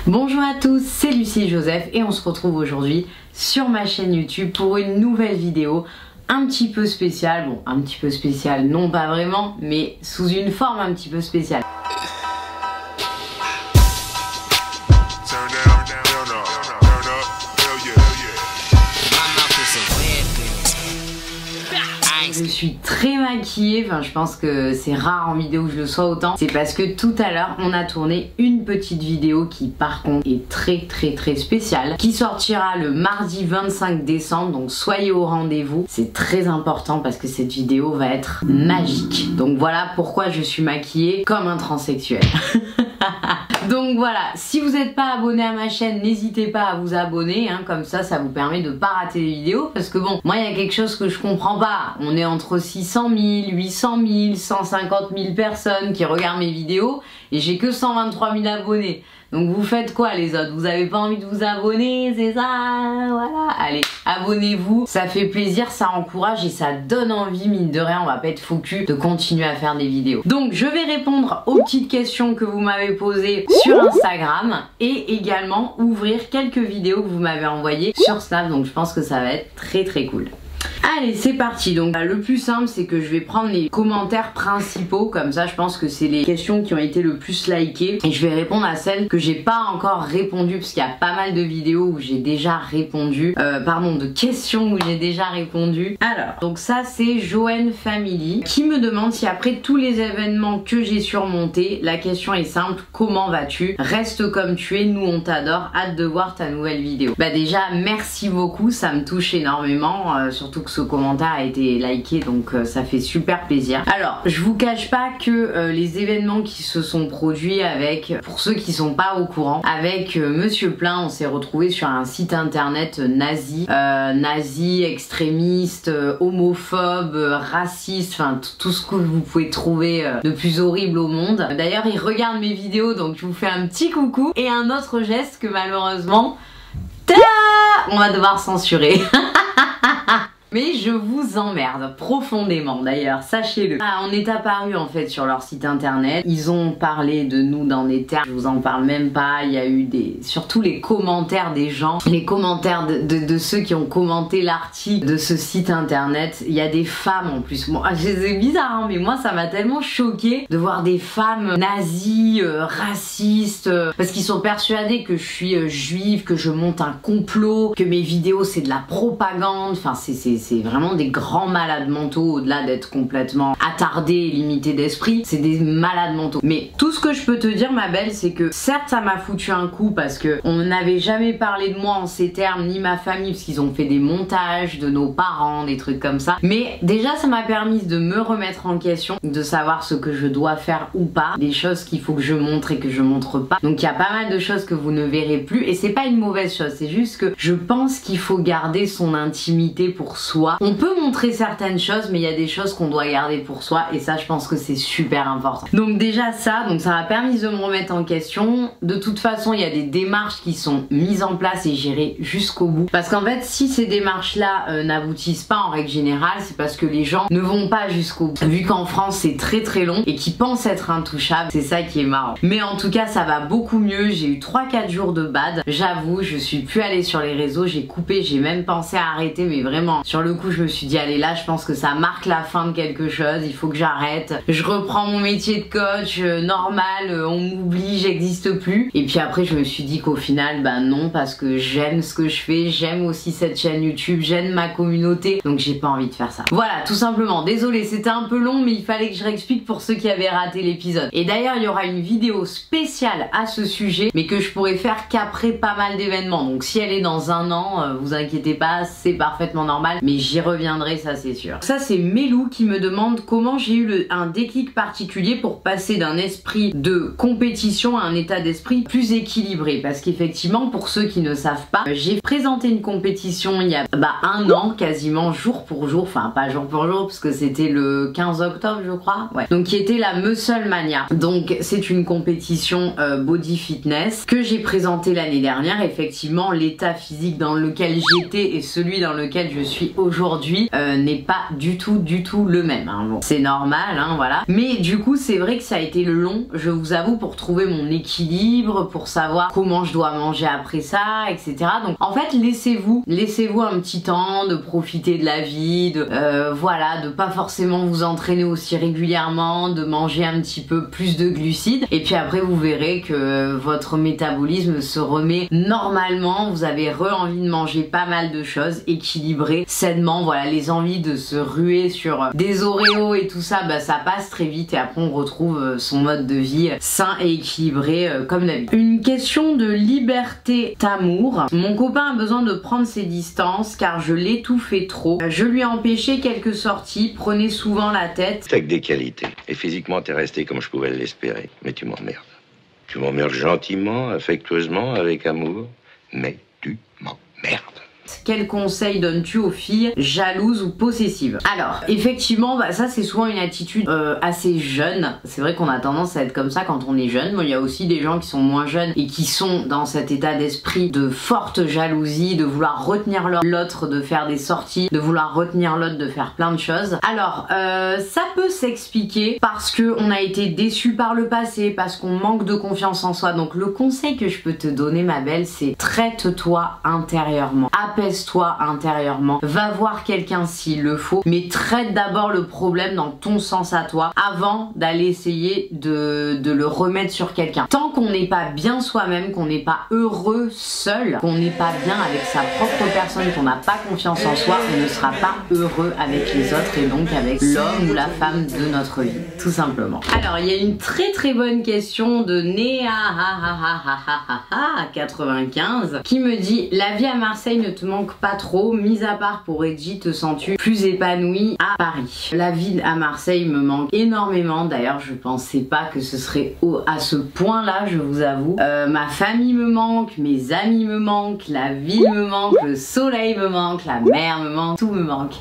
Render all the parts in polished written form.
Bonjour à tous, c'est Lucie Joseph et on se retrouve aujourd'hui sur ma chaîne YouTube pour une nouvelle vidéo un petit peu spéciale. Bon, un petit peu spéciale, non pas vraiment, mais sous une forme un petit peu spéciale. Je suis très maquillée, enfin je pense que c'est rare en vidéo que je le sois autant. C'est parce que tout à l'heure on a tourné une petite vidéo qui par contre est très spéciale, qui sortira le mardi 25 décembre, donc soyez au rendez-vous. C'est très important parce que cette vidéo va être magique. Donc voilà pourquoi je suis maquillée comme un transsexuel. Donc voilà, si vous n'êtes pas abonné à ma chaîne, n'hésitez pas à vous abonner, hein, comme ça vous permet de pas rater les vidéos. Parce que bon, moi il y a quelque chose que je comprends pas. On est entre 600 000, 800 000, 150 000 personnes qui regardent mes vidéos et j'ai que 123 000 abonnés. Donc vous faites quoi les autres? Vous avez pas envie de vous abonner, c'est ça? Voilà, allez, abonnez-vous, ça fait plaisir, ça encourage et ça donne envie, mine de rien, on va pas être faux cul, de continuer à faire des vidéos. Donc je vais répondre aux petites questions que vous m'avez posées sur Instagram et également ouvrir quelques vidéos que vous m'avez envoyées sur Snap, donc je pense que ça va être très cool. Allez, c'est parti. Donc le plus simple, c'est que je vais prendre les commentaires principaux, comme ça je pense que c'est les questions qui ont été le plus likées et je vais répondre à celles que j'ai pas encore répondu, parce qu'il y a pas mal de vidéos où j'ai déjà répondu, de questions où j'ai déjà répondu. Alors, donc ça c'est Joanne Family qui me demande si après tous les événements que j'ai surmontés, la question est simple: comment vas-tu? Reste comme tu es, nous on t'adore, hâte de voir ta nouvelle vidéo. Bah déjà merci beaucoup, ça me touche énormément, surtout que ce commentaire a été liké, donc ça fait super plaisir. Alors je vous cache pas que les événements qui se sont produits avec, pour ceux qui sont pas au courant, avec Monsieur Plein, on s'est retrouvé sur un site internet nazi, extrémiste, homophobe, raciste, enfin tout ce que vous pouvez trouver de plus horrible au monde. D'ailleurs il regarde mes vidéos, donc je vous fais un petit coucou et un autre geste que malheureusement on va devoir censurer. Mais je vous emmerde profondément d'ailleurs, sachez-le. On est apparu en fait sur leur site internet. Ils ont parlé de nous dans des termes, je vous en parle même pas. Il y a eu surtout les commentaires des gens, les commentaires de ceux qui ont commenté l'article de ce site internet. Il y a des femmes en plus. Bon, c'est bizarre, hein, mais moi ça m'a tellement choquée de voir des femmes nazies, racistes, parce qu'ils sont persuadés que je suis juive, que je monte un complot, que mes vidéos c'est de la propagande. Enfin c'est vraiment des grands malades mentaux, au-delà d'être complètement attardés et limités d'esprit, c'est des malades mentaux. Mais tout ce que je peux te dire ma belle, c'est que certes ça m'a foutu un coup parce que on n'avait jamais parlé de moi en ces termes, ni ma famille, parce qu'ils ont fait des montages de nos parents, des trucs comme ça. Mais déjà ça m'a permis de me remettre en question, de savoir ce que je dois faire ou pas, des choses qu'il faut que je montre et que je montre pas. Donc il y a pas mal de choses que vous ne verrez plus et c'est pas une mauvaise chose, c'est juste que je pense qu'il faut garder son intimité pour soi. On peut montrer certaines choses, mais il y a des choses qu'on doit garder pour soi et ça je pense que c'est super important. Donc déjà ça m'a permis de me remettre en question. De toute façon il y a des démarches qui sont mises en place et j'irai jusqu'au bout, parce qu'en fait si ces démarches là n'aboutissent pas en règle générale, c'est parce que les gens ne vont pas jusqu'au bout, vu qu'en France c'est très long et qu'ils pensent être intouchables. C'est ça qui est marrant, mais en tout cas ça va beaucoup mieux. J'ai eu 3-4 jours de bad, j'avoue, je suis plus allée sur les réseaux, j'ai coupé, j'ai même pensé à arrêter, mais vraiment sur le coup je me suis dit allez là je pense que ça marque la fin de quelque chose, il faut que j'arrête, je reprends mon métier de coach normal, on m'oublie, j'existe plus. Et puis après je me suis dit qu'au final bah non, parce que j'aime ce que je fais, j'aime aussi cette chaîne YouTube, j'aime ma communauté, donc j'ai pas envie de faire ça. Voilà, tout simplement, désolée c'était un peu long mais il fallait que je réexplique pour ceux qui avaient raté l'épisode. Et d'ailleurs il y aura une vidéo spéciale à ce sujet, mais que je pourrai faire qu'après pas mal d'événements, donc si elle est dans un an, vous inquiétez pas, c'est parfaitement normal, mais j'y reviendrai, ça c'est sûr. Ça c'est Melou qui me demande comment j'ai eu un déclic particulier pour passer d'un esprit de compétition à un état d'esprit plus équilibré, parce qu'effectivement pour ceux qui ne savent pas, j'ai présenté une compétition il y a un an quasiment, jour pour jour, enfin pas jour pour jour parce que c'était le 15 octobre je crois, ouais, donc qui était la Muscle Mania. Donc c'est une compétition body fitness que j'ai présentée l'année dernière. Effectivement l'état physique dans lequel j'étais et celui dans lequel je suis aujourd'hui n'est pas du tout le même, hein. Bon, c'est normal, hein, voilà. Mais du coup c'est vrai que ça a été long, je vous avoue, pour trouver mon équilibre, pour savoir comment je dois manger après ça, etc. Donc en fait laissez-vous un petit temps de profiter de la vie, voilà, de pas forcément vous entraîner aussi régulièrement, de manger un petit peu plus de glucides, et puis après vous verrez que votre métabolisme se remet normalement, vous avez envie de manger pas mal de choses, équilibrées, sainement, voilà, les envies de se ruer sur des Oreos et tout ça, bah ça passe très vite et après on retrouve son mode de vie sain et équilibré comme d'habitude. Une question de liberté Tamour. Mon copain a besoin de prendre ses distances car je l'étouffais trop. Je lui ai empêché quelques sorties, prenait souvent la tête. T'as que des qualités. Et physiquement, t'es resté comme je pouvais l'espérer. Mais tu m'emmerdes. Tu m'emmerdes gentiment, affectueusement, avec amour. Mais tu m'emmerdes. Quel conseil donnes-tu aux filles jalouses ou possessives? Alors, effectivement, bah, ça c'est souvent une attitude assez jeune. C'est vrai qu'on a tendance à être comme ça quand on est jeune. Mais il y a aussi des gens qui sont moins jeunes et qui sont dans cet état d'esprit de forte jalousie, de vouloir retenir l'autre, de faire des sorties, de vouloir retenir l'autre, de faire plein de choses. Alors, ça peut s'expliquer parce qu'on a été déçu par le passé, parce qu'on manque de confiance en soi. Donc le conseil que je peux te donner, ma belle, c'est traite-toi intérieurement. Apaise-toi intérieurement, va voir quelqu'un s'il le faut, mais traite d'abord le problème dans ton sens à toi avant d'aller essayer de le remettre sur quelqu'un. Tant qu'on n'est pas bien soi-même, qu'on n'est pas heureux seul, qu'on n'est pas bien avec sa propre personne, qu'on n'a pas confiance en soi, on ne sera pas heureux avec les autres et donc avec l'homme ou la femme de notre vie, tout simplement. Alors il y a une très bonne question de Néa 95 qui me dit: la vie à Marseille ne te manque pas trop, mis à part pour Edgy, te sens-tu plus épanouie à Paris? La vie à Marseille me manque énormément, d'ailleurs je pensais pas que ce serait à ce point là, je vous avoue. Ma famille me manque, mes amis me manquent, la ville me manque, le soleil me manque, la mer me manque, tout me manque.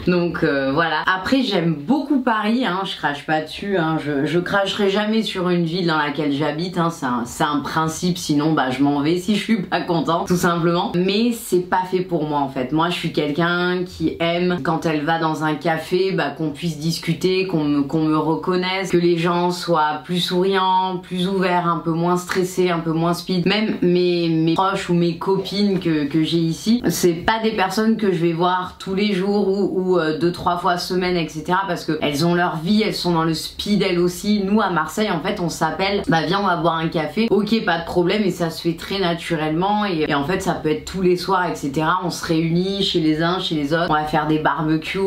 Donc voilà. Après j'aime beaucoup Paris, hein, je crache pas dessus, hein, je cracherai jamais sur une ville dans laquelle j'habite, hein, c'est un principe, sinon bah je m'en vais si je suis pas content, tout simplement. Mais c'est pas fait pour moi en fait. Moi je suis quelqu'un qui aime quand elle va dans un café, bah, qu'on puisse discuter, qu'on me reconnaisse, que les gens soient plus souriants, plus ouverts, un peu moins stressés, un peu moins speed. Même mes proches ou mes copines que j'ai ici, c'est pas des personnes que je vais voir tous les jours ou 2-3 fois semaine, etc. parce que elles ont leur vie, elles sont dans le speed elles aussi. Nous à Marseille en fait on s'appelle, bah viens on va boire un café, ok pas de problème, et ça se fait très naturellement et en fait ça peut être tous les soirs, etc. On se réunit chez les uns, chez les autres, on va faire des barbecues.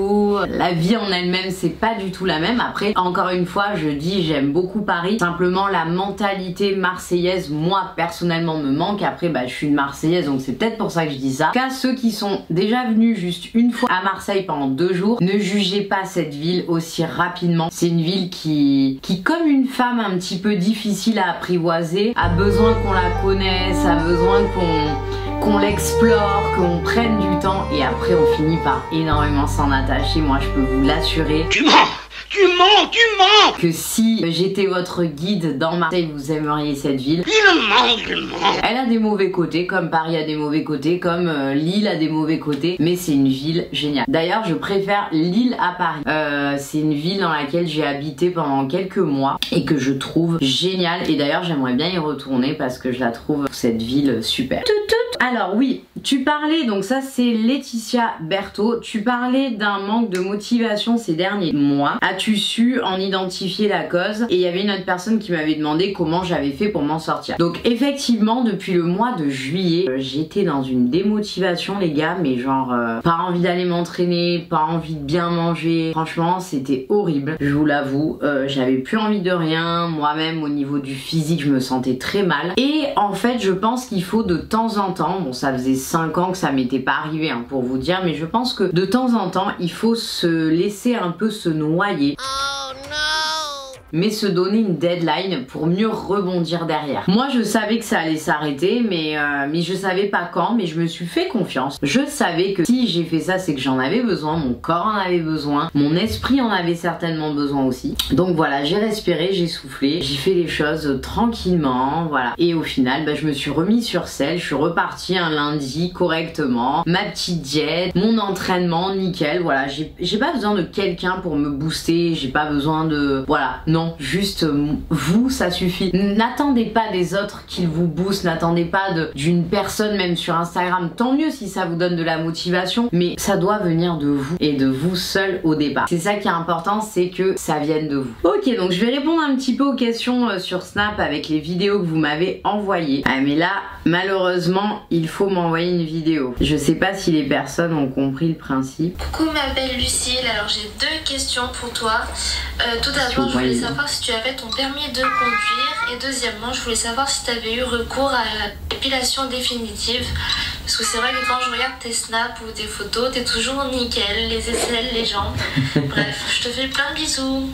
La vie en elle-même c'est pas du tout la même. Après encore une fois je dis j'aime beaucoup Paris, simplement la mentalité marseillaise moi personnellement me manque. Après bah je suis une marseillaise donc c'est peut-être pour ça que je dis ça. En tout cas ceux qui sont déjà venus juste une fois à Marseille pendant 2 jours, ne jugez pas cette ville aussi rapidement. C'est une ville qui comme une femme un petit peu difficile à apprivoiser, a besoin qu'on la connaisse, a besoin qu'on l'explore, qu'on prenne du temps, et après on finit par énormément s'en attacher. Moi je peux vous l'assurer. Tu mens! Tu mens! Tu mens! Que si j'étais votre guide dans Marseille, vous aimeriez cette ville. Il ment. Elle a des mauvais côtés, comme Paris a des mauvais côtés, comme Lille a des mauvais côtés, mais c'est une ville géniale. D'ailleurs, je préfère Lille à Paris. C'est une ville dans laquelle j'ai habité pendant quelques mois et que je trouve géniale. Et d'ailleurs, j'aimerais bien y retourner parce que je la trouve, cette ville, super. Alors oui, tu parlais, donc ça c'est Laetitia Berthaud, tu parlais d'un manque de motivation ces derniers mois. As-tu su en identifier la cause? Et il y avait une autre personne qui m'avait demandé comment j'avais fait pour m'en sortir. Donc effectivement, depuis le mois de juillet, j'étais dans une démotivation les gars, mais genre pas envie d'aller m'entraîner, pas envie de bien manger. Franchement c'était horrible, je vous l'avoue. J'avais plus envie de rien, moi-même au niveau du physique je me sentais très mal. Et en fait je pense qu'il faut de temps en temps, bon ça faisait 5 ans que ça m'était pas arrivé hein, pour vous dire, mais je pense que de temps en temps il faut se laisser un peu se noyer. Oh, no. mais se donner une deadline pour mieux rebondir derrière. Moi je savais que ça allait s'arrêter, mais je savais pas quand, mais je me suis fait confiance. Je savais que si j'ai fait ça, c'est que j'en avais besoin, mon corps en avait besoin, mon esprit en avait certainement besoin aussi. Donc voilà, j'ai respiré, j'ai soufflé, j'ai fait les choses tranquillement, voilà. Et au final, je me suis remis sur selle, je suis repartie un lundi correctement, ma petite diète, mon entraînement, nickel, voilà. J'ai pas besoin de quelqu'un pour me booster, j'ai pas besoin de... Voilà, non, juste vous, ça suffit. N'attendez pas des autres qu'ils vous boostent, n'attendez pas d'une personne, même sur Instagram, tant mieux si ça vous donne de la motivation, mais ça doit venir de vous et de vous seul au départ. C'est ça qui est important, c'est que ça vienne de vous. Ok, donc je vais répondre un petit peu aux questions sur Snap avec les vidéos que vous m'avez envoyées. Ah mais là, malheureusement, il faut m'envoyer une vidéo. Je sais pas si les personnes ont compris le principe. Coucou ma belle Lucille, alors j'ai deux questions pour toi. Tout d'abord, je voulais savoir si tu avais ton permis de conduire, et deuxièmement, je voulais savoir si tu avais eu recours à l'épilation définitive. Parce que c'est vrai que quand je regarde tes snaps ou tes photos, t'es toujours nickel, les aisselles, les jambes. Bref, je te fais plein de bisous.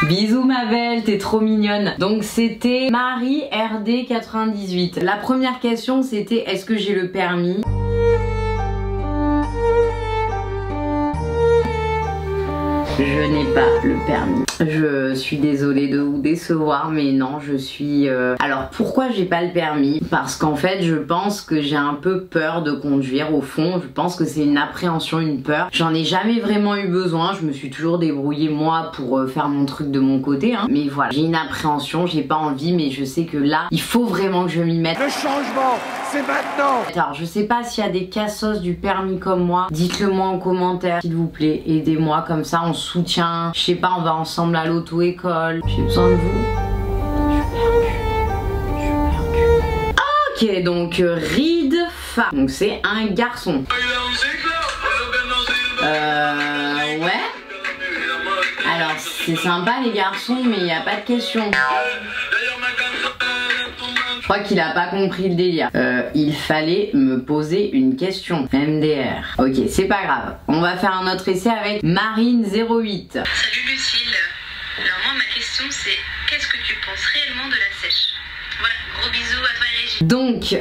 Bisous ma belle, t'es trop mignonne. Donc c'était Marie RD 98. La première question c'était est-ce que j'ai le permis? Je n'ai pas le permis. Je suis désolée de vous décevoir, mais non, je suis... Alors pourquoi j'ai pas le permis? Parce qu'en fait je pense que j'ai un peu peur de conduire. Au fond, je pense que c'est une appréhension, une peur. J'en ai jamais vraiment eu besoin. Je me suis toujours débrouillée moi pour faire mon truc de mon côté, hein. Mais voilà, j'ai une appréhension, j'ai pas envie, mais je sais que là, il faut vraiment que je m'y mette. Le changement, c'est maintenant! Alors je sais pas s'il y a des cassos du permis comme moi. Dites-le moi en commentaire, s'il vous plaît. Aidez-moi, comme ça on soutient. Je sais pas, on va ensemble à l'auto-école. J'ai besoin de vous. Ok, donc Reed Fa. Donc c'est un garçon. Ouais. Alors c'est sympa les garçons, mais il n'y a pas de question. Je crois qu'il a pas compris le délire. Il fallait me poser une question. MDR. Ok, c'est pas grave. On va faire un autre essai avec Marine 08. Salut Lucille. Alors moi ma question c'est qu'est-ce que tu penses réellement de la sèche? Voilà, gros bisous à toi Régine. Donc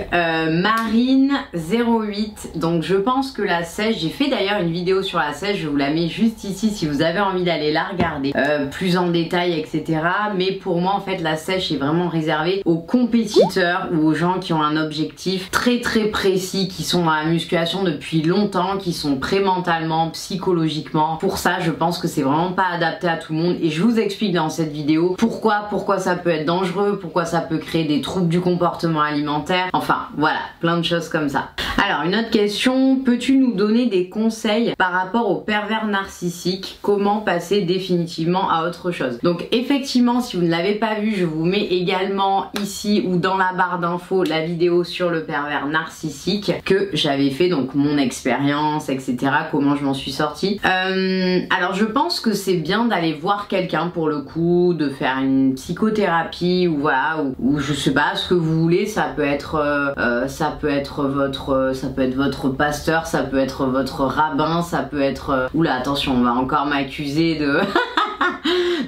Marine 08, donc je pense que la sèche, j'ai fait d'ailleurs une vidéo sur la sèche, je vous la mets juste ici si vous avez envie d'aller la regarder plus en détail etc. Mais pour moi en fait la sèche est vraiment réservée aux compétiteurs ou aux gens qui ont un objectif très précis, qui sont dans la musculation depuis longtemps, qui sont prêts mentalement, psychologiquement. Pour ça je pense que c'est vraiment pas adapté à tout le monde et je vous explique dans cette vidéo pourquoi ça peut être dangereux, pourquoi ça peut créer des troubles du comportement alimentaire, enfin voilà, plein de choses comme ça. Alors une autre question, peux-tu nous donner des conseils par rapport aux pervers narcissiques, comment passer définitivement à autre chose? Donc effectivement si vous ne l'avez pas vu, je vous mets également ici ou dans la barre d'infos la vidéo sur le pervers narcissique que j'avais fait, donc mon expérience etc, comment je m'en suis sortie. Alors je pense que c'est bien d'aller voir quelqu'un pour le coup, de faire une psychothérapie ou voilà, ou je sais pas ce que vous voulez, ça peut être votre pasteur, ça peut être votre rabbin, ça peut être... Oula attention, on va encore m'accuser de...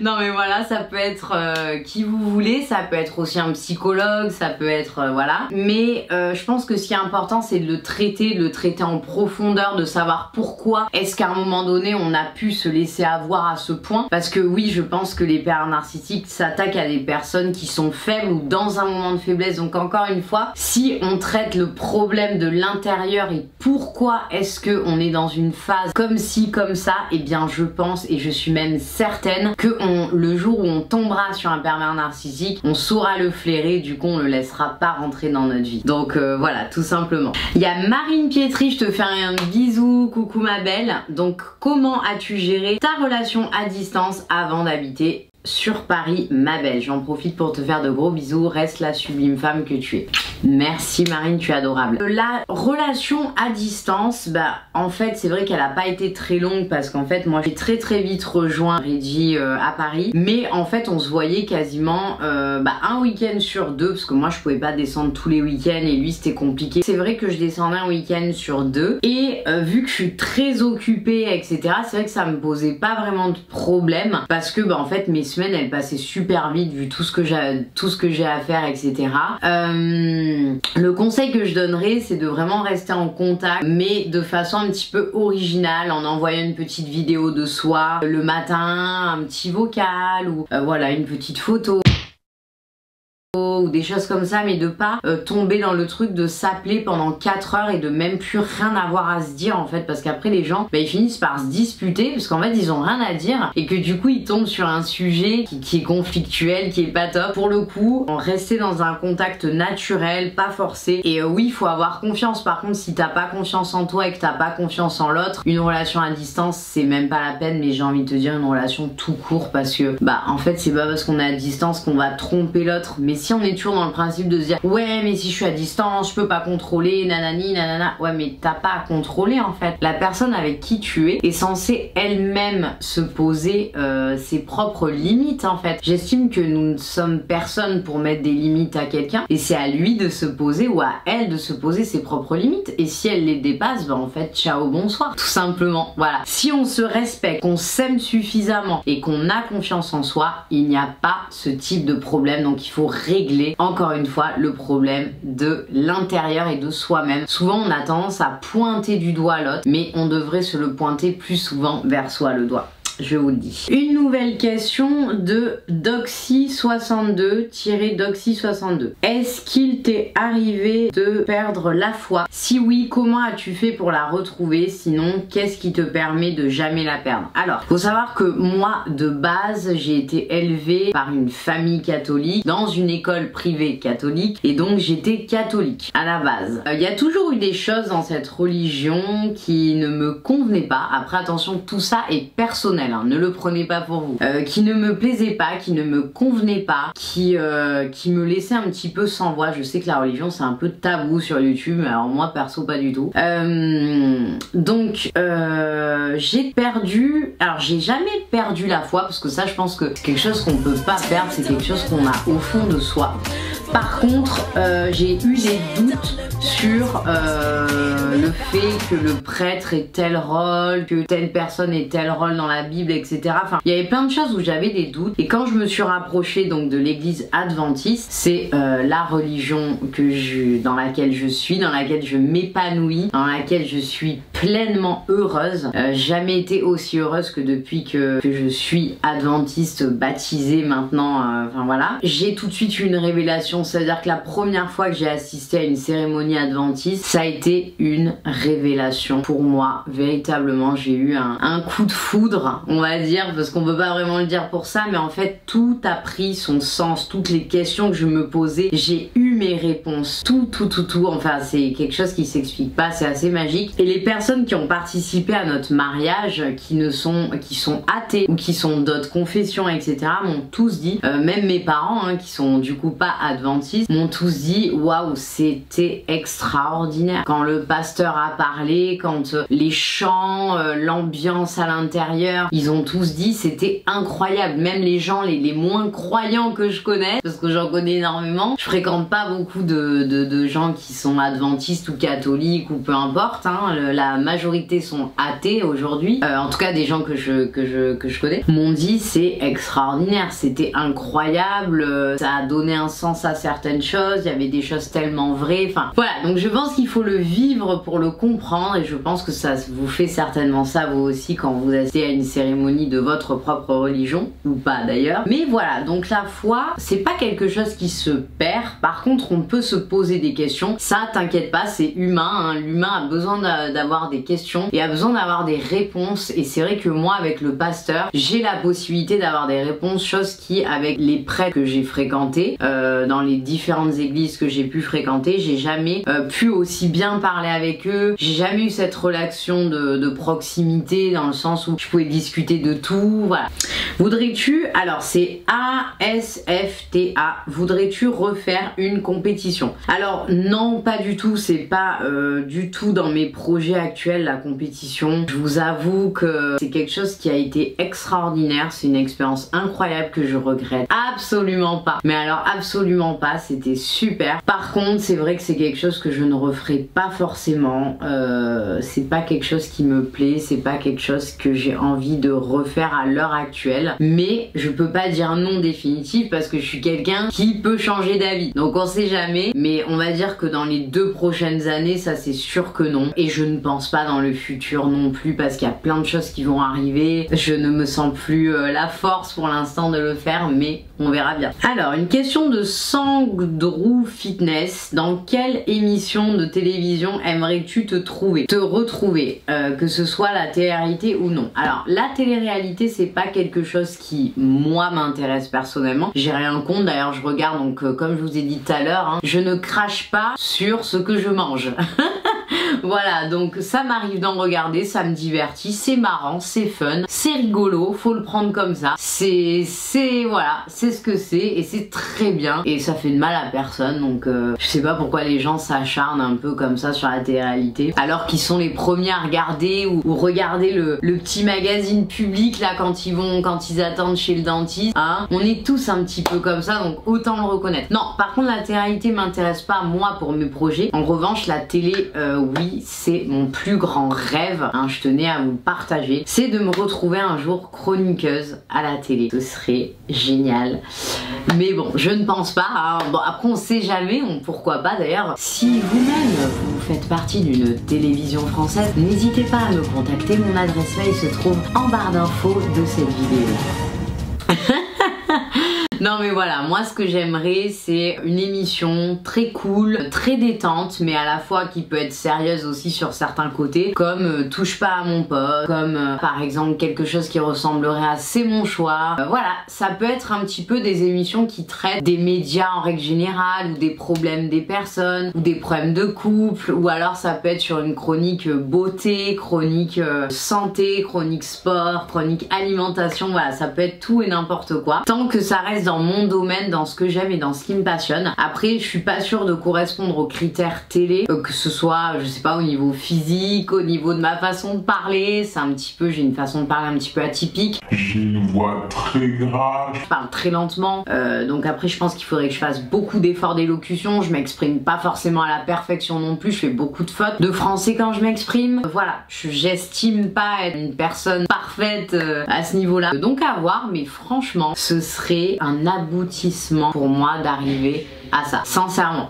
Non mais voilà, ça peut être qui vous voulez, ça peut être aussi un psychologue, ça peut être voilà. Mais je pense que ce qui est important c'est de le traiter en profondeur, de savoir pourquoi est-ce qu'à un moment donné on a pu se laisser avoir à ce point. Parce que oui, je pense que les pervers narcissiques s'attaquent à des personnes qui sont faibles ou dans un moment de faiblesse. Donc encore une fois, si on traite le problème de l'intérieur et pourquoi est-ce que on est dans une phase comme ci comme ça, et bien je pense et je suis même certaine que le jour où on tombera sur un pervers narcissique, on saura le flairer, du coup on le laissera pas rentrer dans notre vie. Donc voilà, tout simplement. Il y a Marine Pietri, je te fais un bisou, coucou ma belle. Donc comment as-tu géré ta relation à distance avant d'habiter sur Paris, ma belle? J'en profite pour te faire de gros bisous, reste la sublime femme que tu es. Merci Marine, tu es adorable. La relation à distance, bah en fait c'est vrai qu'elle a pas été très longue parce qu'en fait moi j'ai très vite rejoint Reggie à Paris, mais en fait on se voyait quasiment un week-end sur deux parce que moi je pouvais pas descendre tous les week-ends et lui c'était compliqué. C'est vrai que je descendais un week-end sur deux et vu que je suis très occupée etc, c'est vrai que ça me posait pas vraiment de problème parce que en fait mes semaines elles passaient super vite vu tout ce que j'ai à faire, etc. Le conseil que je donnerais, c'est de vraiment rester en contact, mais de façon un petit peu originale, en envoyant une petite vidéo de soi le matin, un petit vocal ou voilà, une petite photo ou des choses comme ça, mais de pas tomber dans le truc de s'appeler pendant 4 heures et de même plus rien avoir à se dire en fait, parce qu'après les gens ils finissent par se disputer parce qu'en fait ils ont rien à dire et que du coup ils tombent sur un sujet qui est conflictuel, qui est pas top. Pour le coup, rester dans un contact naturel, pas forcé, et oui, il faut avoir confiance. Par contre, si t'as pas confiance en toi et que t'as pas confiance en l'autre, une relation à distance c'est même pas la peine, mais j'ai envie de te dire une relation tout court, parce que en fait c'est pas parce qu'on est à distance qu'on va tromper l'autre. Mais si on est toujours dans le principe de se dire ouais mais si je suis à distance je peux pas contrôler, nanani nanana, ouais mais t'as pas à contrôler en fait. La personne avec qui tu es est censée elle-même se poser ses propres limites en fait. J'estime que nous ne sommes personne pour mettre des limites à quelqu'un, et c'est à lui de se poser ou à elle de se poser ses propres limites, et si elle les dépasse, en fait ciao bonsoir, tout simplement. Voilà, si on se respecte, qu'on s'aime suffisamment et qu'on a confiance en soi, il n'y a pas ce type de problème. Donc il faut régler encore une fois le problème de l'intérieur et de soi-même. Souvent on a tendance à pointer du doigt l'autre, mais on devrait se le pointer plus souvent vers soi le doigt. Je vous le dis. Une nouvelle question de Doxy62-Doxy62. Est-ce qu'il t'est arrivé de perdre la foi? Si oui, comment as-tu fait pour la retrouver? Sinon, qu'est-ce qui te permet de jamais la perdre? Alors, faut savoir que moi, de base, j'ai été élevée par une famille catholique, dans une école privée catholique, et donc j'étais catholique à la base. Il y a toujours eu des choses dans cette religion qui ne me convenaient pas. Après, attention, tout ça est personnel. Ne le prenez pas pour vous, qui ne me plaisait pas, qui ne me convenait pas, qui me laissait un petit peu sans voix. Je sais que la religion c'est un peu tabou sur YouTube, mais alors moi perso pas du tout. Donc j'ai perdu, alors j'ai jamais perdu la foi, parce que ça je pense que c'est quelque chose qu'on peut pas perdre, c'est quelque chose qu'on a au fond de soi. Par contre, j'ai eu des doutes sur le fait que le prêtre ait tel rôle, que telle personne ait tel rôle dans la Bible, etc. Enfin, il y avait plein de choses où j'avais des doutes. Et quand je me suis rapprochée donc de l'église adventiste, c'est la religion dans laquelle je suis, dans laquelle je m'épanouis, dans laquelle je suis pleinement heureuse. Jamais été aussi heureuse que depuis que je suis adventiste, baptisée maintenant. Enfin voilà. J'ai tout de suite eu une révélation. C'est-à-dire que la première fois que j'ai assisté à une cérémonie adventiste, ça a été une révélation pour moi. Véritablement, j'ai eu un coup de foudre, on va dire, parce qu'on peut pas vraiment le dire pour ça, mais en fait tout a pris son sens. Toutes les questions que je me posais, j'ai eu mes réponses. Tout. Enfin, c'est quelque chose qui s'explique pas, c'est assez magique. Et les personnes qui ont participé à notre mariage, qui sont athées ou qui sont d'autres confessions, etc., m'ont tous dit, même mes parents, qui sont du coup pas adventistes, m'ont tous dit waouh, c'était extraordinaire. Quand le pasteur a parlé, quand les chants, l'ambiance à l'intérieur, ils ont tous dit c'était incroyable. Même les gens les moins croyants que je connais, parce que j'en connais énormément, je fréquente pas beaucoup de gens qui sont adventistes ou catholiques ou peu importe, la majorité sont athées aujourd'hui, en tout cas des gens que je connais, m'ont dit c'est extraordinaire, c'était incroyable, ça a donné un sens à certaines choses, il y avait des choses tellement vraies, enfin voilà. Donc je pense qu'il faut le vivre pour le comprendre, et je pense que ça vous fait certainement ça vous aussi quand vous assistez à une cérémonie de votre propre religion, ou pas d'ailleurs. Mais voilà, donc la foi c'est pas quelque chose qui se perd. Par contre on peut se poser des questions, ça t'inquiète pas, c'est humain, l'humain a besoin d'avoir des questions et a besoin d'avoir des réponses. Et c'est vrai que moi avec le pasteur j'ai la possibilité d'avoir des réponses, chose qui avec les prêtres que j'ai fréquentés dans les différentes églises que j'ai pu fréquenter, j'ai jamais pu aussi bien parler avec eux, j'ai jamais eu cette relation de proximité, dans le sens où je pouvais discuter de tout. Voilà. Voudrais-tu, alors c'est ASFTA, voudrais-tu refaire une compétition. Alors non, pas du tout, c'est pas du tout dans mes projets actuels la compétition. Je vous avoue que c'est quelque chose qui a été extraordinaire, c'est une expérience incroyable que je regrette absolument pas. Mais alors absolument pas, c'était super. Par contre, c'est vrai que c'est quelque chose que je ne referai pas forcément. C'est pas quelque chose qui me plaît, c'est pas quelque chose que j'ai envie de refaire à l'heure actuelle. Mais je peux pas dire non définitif parce que je suis quelqu'un qui peut changer d'avis. Donc on sait jamais, mais on va dire que dans les 2 prochaines années, ça c'est sûr que non. Et je ne pense pas dans le futur non plus parce qu'il y a plein de choses qui vont arriver. Je ne me sens plus la force pour l'instant de le faire, mais on verra bien. Alors, une question de Sandrou Fitness. Dans quelle émission de télévision aimerais-tu te retrouver, que ce soit la télé-réalité ou non? Alors, la télé-réalité, c'est pas quelque chose qui, moi, m'intéresse personnellement. J'ai rien contre, d'ailleurs, je regarde, donc comme je vous ai dit tout à l'heure, hein, je ne crache pas sur ce que je mange. Voilà, donc ça m'arrive d'en regarder, ça me divertit, c'est marrant, c'est fun, c'est rigolo, faut le prendre comme ça. Voilà, c'est ce que c'est et c'est très bien et ça fait de mal à personne, donc je sais pas pourquoi les gens s'acharnent un peu comme ça sur la télé-réalité alors qu'ils sont les premiers à regarder ou regarder le petit magazine public là quand ils attendent chez le dentiste, hein. On est tous un petit peu comme ça, donc autant le reconnaître. Non, par contre la télé-réalité m'intéresse pas moi pour mes projets. En revanche la télé, oui, c'est mon plus grand rêve, hein, je tenais à vous partager, c'est de me retrouver un jour chroniqueuse à la télé. Ce serait génial. Mais bon, je ne pense pas, hein. Bon, après on sait jamais, pourquoi pas d'ailleurs. Si vous-même vous faites partie d'une télévision française, n'hésitez pas à me contacter, mon adresse mail se trouve en barre d'infos de cette vidéo. Non mais voilà, moi ce que j'aimerais c'est une émission très cool, très détente, mais à la fois qui peut être sérieuse aussi sur certains côtés, comme Touche pas à mon pote, comme par exemple quelque chose qui ressemblerait à C'est mon choix. Voilà, ça peut être un petit peu des émissions qui traitent des médias en règle générale, ou des problèmes des personnes, ou des problèmes de couple, ou alors ça peut être sur une chronique beauté, chronique santé, chronique sport, chronique alimentation, voilà, ça peut être tout et n'importe quoi. Tant que ça reste dans mon domaine, dans ce que j'aime et dans ce qui me passionne. Après, je suis pas sûre de correspondre aux critères télé, que ce soit, je sais pas, au niveau physique, au niveau de ma façon de parler. C'est un petit peu, j'ai une façon de parler un petit peu atypique. J'ai une voix très grave. Je parle très lentement, donc après je pense qu'il faudrait que je fasse beaucoup d'efforts d'élocution. Je m'exprime pas forcément à la perfection non plus, je fais beaucoup de fautes de français quand je m'exprime. Voilà, j'estime pas être une personne parfaite à ce niveau-là. Donc à voir, mais franchement, ce serait un aboutissement pour moi d'arriver à ça, sincèrement.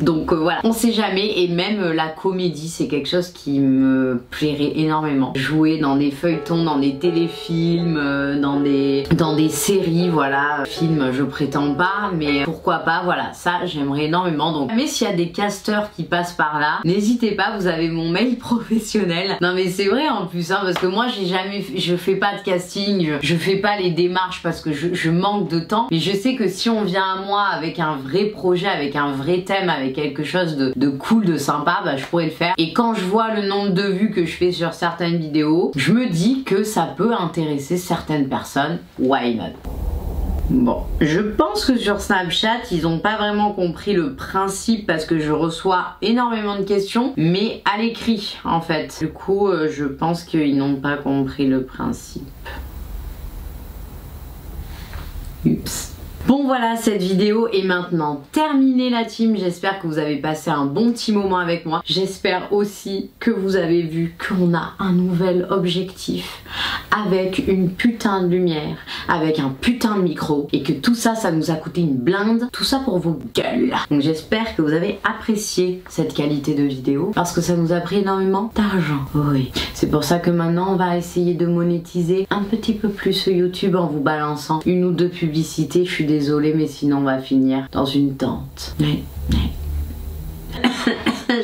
Donc voilà, on sait jamais, et même la comédie c'est quelque chose qui me plairait énormément. Jouer dans des feuilletons, dans des téléfilms, dans des séries, voilà. Films je prétends pas, mais pourquoi pas, voilà, ça j'aimerais énormément. Donc mais s'il y a des casteurs qui passent par là, n'hésitez pas, vous avez mon mail professionnel. Non mais c'est vrai en plus, hein, parce que moi je fais pas de casting, je fais pas les démarches parce que je manque de temps, mais je sais que si on vient à moi avec un vrai projet, avec un vrai thème, avec quelque chose de cool, de sympa, bah je pourrais le faire. Et quand je vois le nombre de vues que je fais sur certaines vidéos, je me dis que ça peut intéresser certaines personnes. Why not? Bon, je pense que sur Snapchat, ils n'ont pas vraiment compris le principe parce que je reçois énormément de questions, mais à l'écrit en fait. Du coup, je pense qu'ils n'ont pas compris le principe. Oups. Bon voilà, cette vidéo est maintenant terminée la team, j'espère que vous avez passé un bon petit moment avec moi. J'espère aussi que vous avez vu qu'on a un nouvel objectif avec une putain de lumière, avec un putain de micro et que tout ça, ça nous a coûté une blinde, tout ça pour vos gueules. Donc j'espère que vous avez apprécié cette qualité de vidéo parce que ça nous a pris énormément d'argent. Oui, c'est pour ça que maintenant on va essayer de monétiser un petit peu plus YouTube en vous balançant une ou deux publicités. Je suis désolée, mais sinon on va finir dans une tente.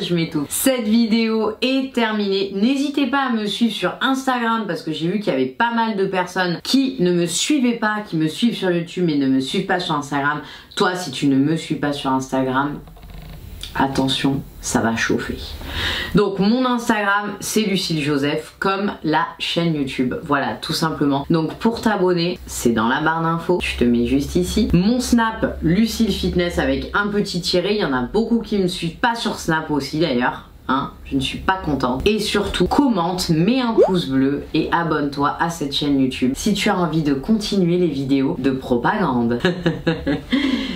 Je m'étouffe. Cette vidéo est terminée. N'hésitez pas à me suivre sur Instagram parce que j'ai vu qu'il y avait pas mal de personnes qui ne me suivaient pas, qui me suivent sur YouTube mais ne me suivent pas sur Instagram. Toi, si tu ne me suis pas sur Instagram, attention, ça va chauffer. Donc mon Instagram c'est Lucille Joseph, comme la chaîne YouTube, voilà tout simplement. Donc pour t'abonner c'est dans la barre d'infos, tu te mets juste ici. Mon Snap Lucille Fitness avec un petit tiré, il y en a beaucoup qui me suivent pas sur Snap aussi d'ailleurs. Hein, je ne suis pas contente. Et surtout, commente, mets un pouce bleu et abonne-toi à cette chaîne YouTube si tu as envie de continuer les vidéos de propagande.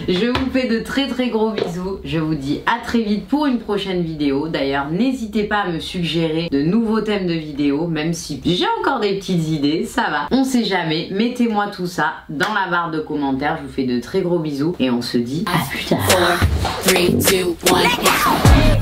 Je vous fais de très gros bisous. Je vous dis à très vite pour une prochaine vidéo. D'ailleurs, n'hésitez pas à me suggérer de nouveaux thèmes de vidéos, même si j'ai encore des petites idées, ça va. On sait jamais. Mettez-moi tout ça dans la barre de commentaires. Je vous fais de très gros bisous et on se dit à plus tard. 4, 3, 2, 1.